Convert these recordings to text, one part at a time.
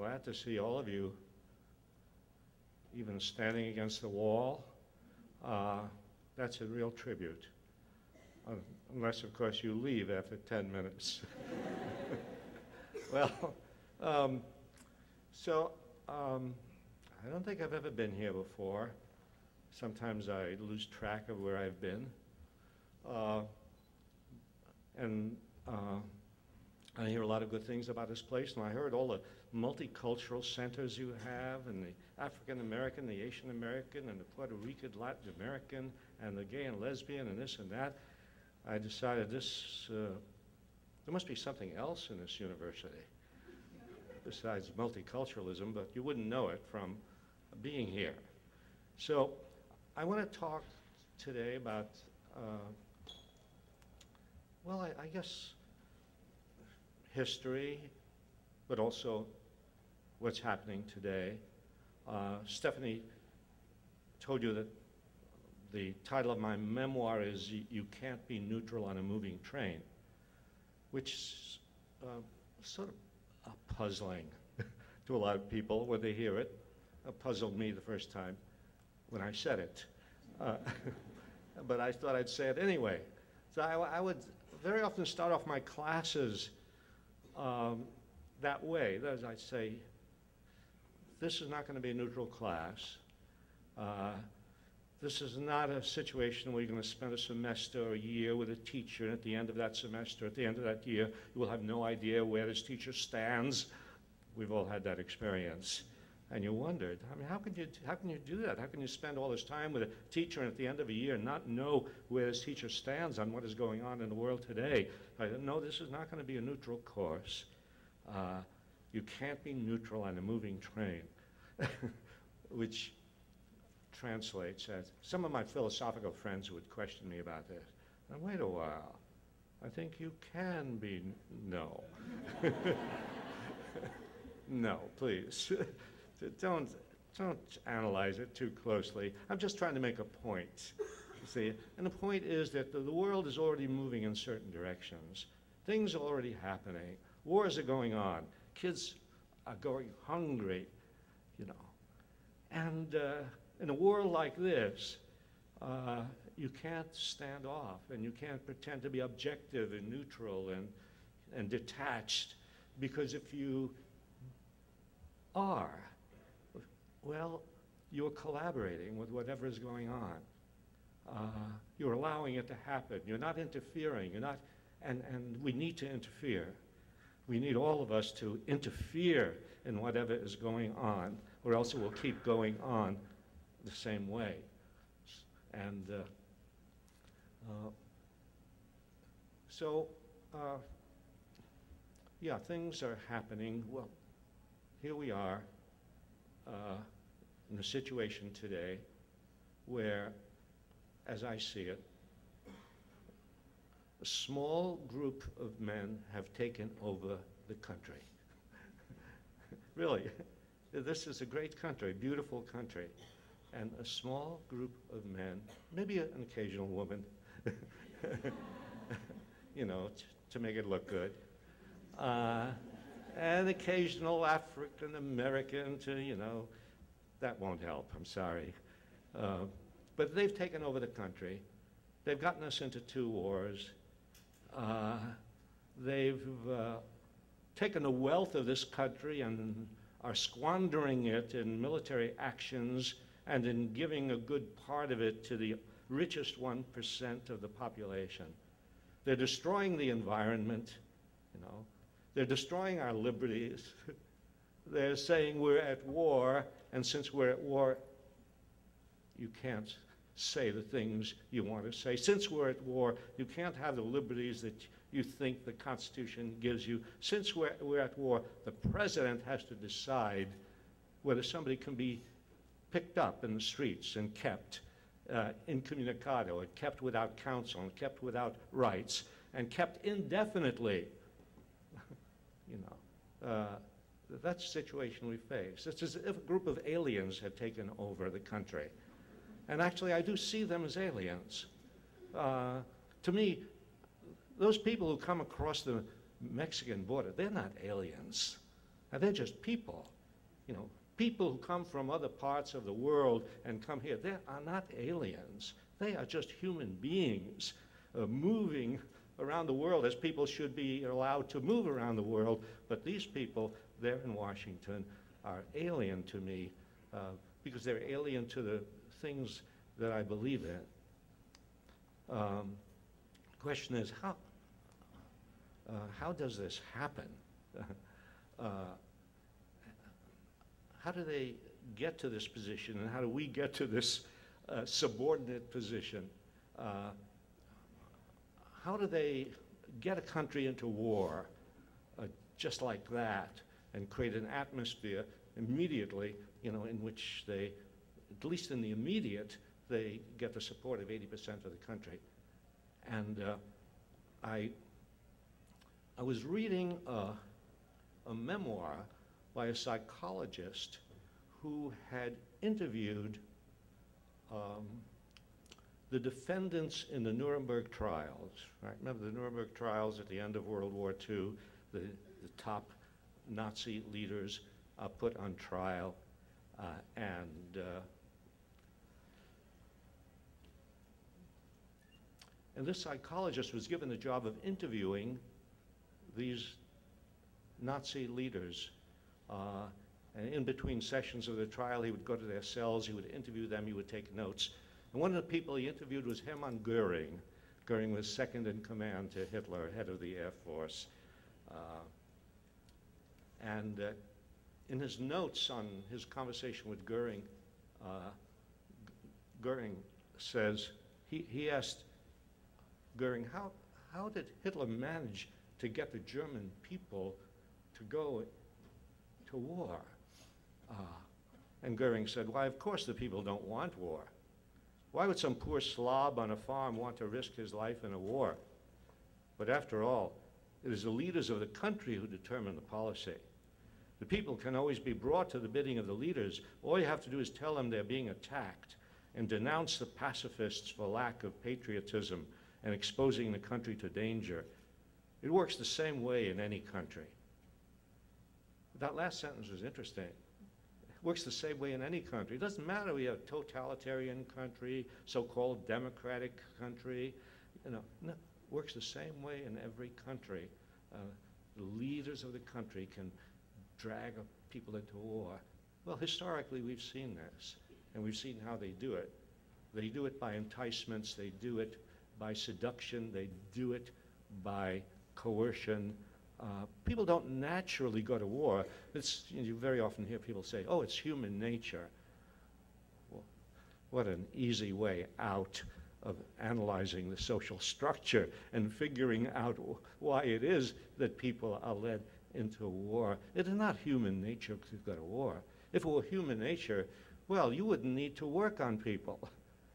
glad to see all of you, even standing against the wall. That's a real tribute. Unless, of course, you leave after 10 minutes. Well, I don't think I've ever been here before. Sometimes I lose track of where I've been. I hear a lot of good things about this place, and I heard all the multicultural centers you have, and the African American, the Asian American, and the Puerto Rican, Latin American, and the gay and lesbian, and this and that. I decided there must be something else in this university besides multiculturalism, but you wouldn't know it from being here. So I want to talk today about, well, I guess history, but also what's happening today. Stephanie told you that the title of my memoir is You Can't Be Neutral on a Moving Train, which is sort of puzzling to a lot of people when they hear it. It puzzled me the first time when I said it. But I thought I'd say it anyway. So I would very often start off my classes that way. As I'd say, this is not going to be a neutral class. This is not a situation where you're going to spend a semester or a year with a teacher, and at the end of that semester, at the end of that year, you will have no idea where this teacher stands. We've all had that experience. And you wondered, I mean, how can you do that? How can you spend all this time with a teacher and at the end of a year not know where this teacher stands on what is going on in the world today? I said, no, this is not going to be a neutral course. You can't be neutral on a moving train, which translates as, some of my philosophical friends would question me about this. Now, wait a while. I think you can be, no. No, please. Don't analyze it too closely. I'm just trying to make a point, you see. And the point is that the world is already moving in certain directions. Things are already happening. Wars are going on. Kids are going hungry, you know. And in a world like this, you can't stand off, and you can't pretend to be objective and neutral and detached, because if you are, well, you're collaborating with whatever is going on. You're allowing it to happen. You're not interfering. You're not, and we need to interfere. We need all of us to interfere in whatever is going on, or else it will keep going on the same way. And yeah, things are happening. Well, here we are in a situation today where, as I see it, a small group of men have taken over the country. Really, this is a great country, beautiful country. And a small group of men, maybe an occasional woman, you know, to make it look good, an occasional African American to, you know, that won't help, I'm sorry. But they've taken over the country. They've gotten us into 2 wars. They've taken the wealth of this country and are squandering it in military actions and in giving a good part of it to the richest 1% of the population. They're destroying the environment, you know. They're destroying our liberties. They're saying we're at war, and since we're at war, you can't say the things you want to say. Since we're at war, you can't have the liberties that you think the Constitution gives you. Since we're at war, the president has to decide whether somebody can be picked up in the streets and kept incommunicado, and kept without counsel, and kept without rights, and kept indefinitely. You know, that's the situation we face. It's as if a group of aliens had taken over the country. And actually, I do see them as aliens. To me, those people who come across the Mexican border, they're not aliens. And they're just people, you know. People who come from other parts of the world and come here, they are not aliens. They are just human beings moving around the world as people should be allowed to move around the world. But these people there in Washington are alien to me because they're alien to the things that I believe in. The question is, how does this happen? How do they get to this position, and how do we get to this subordinate position? How do they get a country into war just like that and create an atmosphere immediately, you know, in which they, at least in the immediate, they get the support of 80% of the country? And I was reading a memoir by a psychologist who had interviewed the defendants in the Nuremberg trials. Right? Remember the Nuremberg trials at the end of World War II? The top Nazi leaders are put on trial, and this psychologist was given the job of interviewing these Nazi leaders. And in between sessions of the trial, he would go to their cells, he would interview them, he would take notes. And one of the people he interviewed was Hermann Goering. Goering was second in command to Hitler, head of the Air Force. And in his notes on his conversation with Goering, Goering says, he asked Goering, how did Hitler manage to get the German people to go to war? And Goering said, why, of course the people don't want war. Why would some poor slob on a farm want to risk his life in a war? But after all, it is the leaders of the country who determine the policy. The people can always be brought to the bidding of the leaders. All you have to do is tell them they're being attacked and denounce the pacifists for lack of patriotism and exposing the country to danger. It works the same way in any country. That last sentence was interesting. It works the same way in any country. It doesn't matter we have a totalitarian country, so-called democratic country. You know, no, it works the same way in every country. The leaders of the country can drag people into war. Well, historically, we've seen this, and we've seen how they do it. They do it by enticements. They do it by seduction. They do it by coercion. People don't naturally go to war. You very often hear people say, oh, it's human nature. Well, what an easy way out of analyzing the social structure and figuring out why it is that people are led into war. It is not human nature to go to war. If it were human nature, well, you wouldn't need to work on people.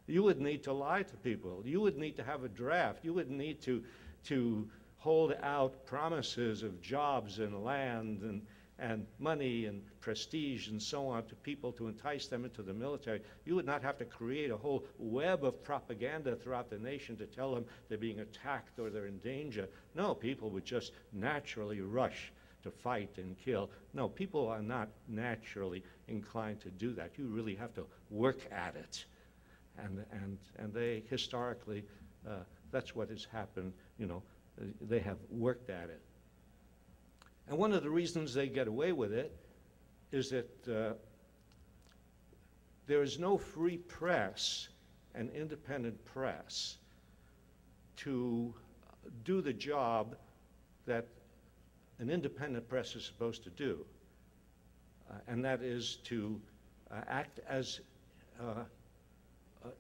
You wouldn't need to lie to people. You wouldn't need to have a draft. You wouldn't need to hold out promises of jobs and land and money and prestige and so on to people to entice them into the military. You would not have to create a whole web of propaganda throughout the nation to tell them they're being attacked or they're in danger. No, people would just naturally rush to fight and kill. No, people are not naturally inclined to do that. You really have to work at it. And they, historically, that's what has happened, you know. They have worked at it. And one of the reasons they get away with it is that there is no free press and independent press to do the job that an independent press is supposed to do. And that is to act as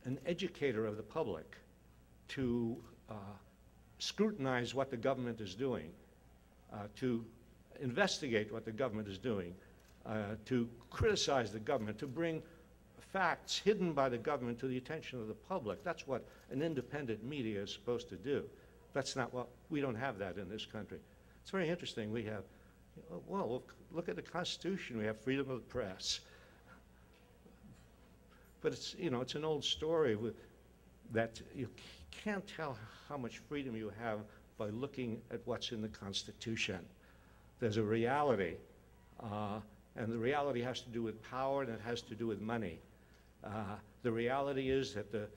an educator of the public, to scrutinize what the government is doing, to investigate what the government is doing, to criticize the government, to bring facts hidden by the government to the attention of the public. That's what an independent media is supposed to do. That's not what, we don't have that in this country. It's very interesting. We have, well, look at the Constitution. We have freedom of the press. But it's, you know, it's an old story that you can't tell how much freedom you have by looking at what's in the Constitution. There's a reality And the reality has to do with power, and it has to do with money. The reality is that the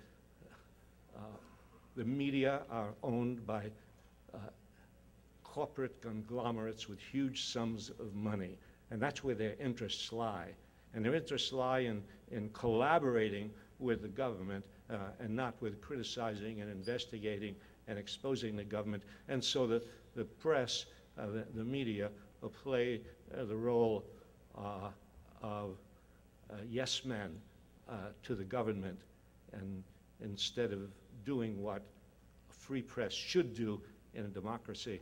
media are owned by corporate conglomerates with huge sums of money, and that's where their interests lie. And their interests lie in collaborating with the government and not with criticizing and investigating and exposing the government. And so the press, the media, will play the role of yes men to the government, and instead of doing what a free press should do in a democracy.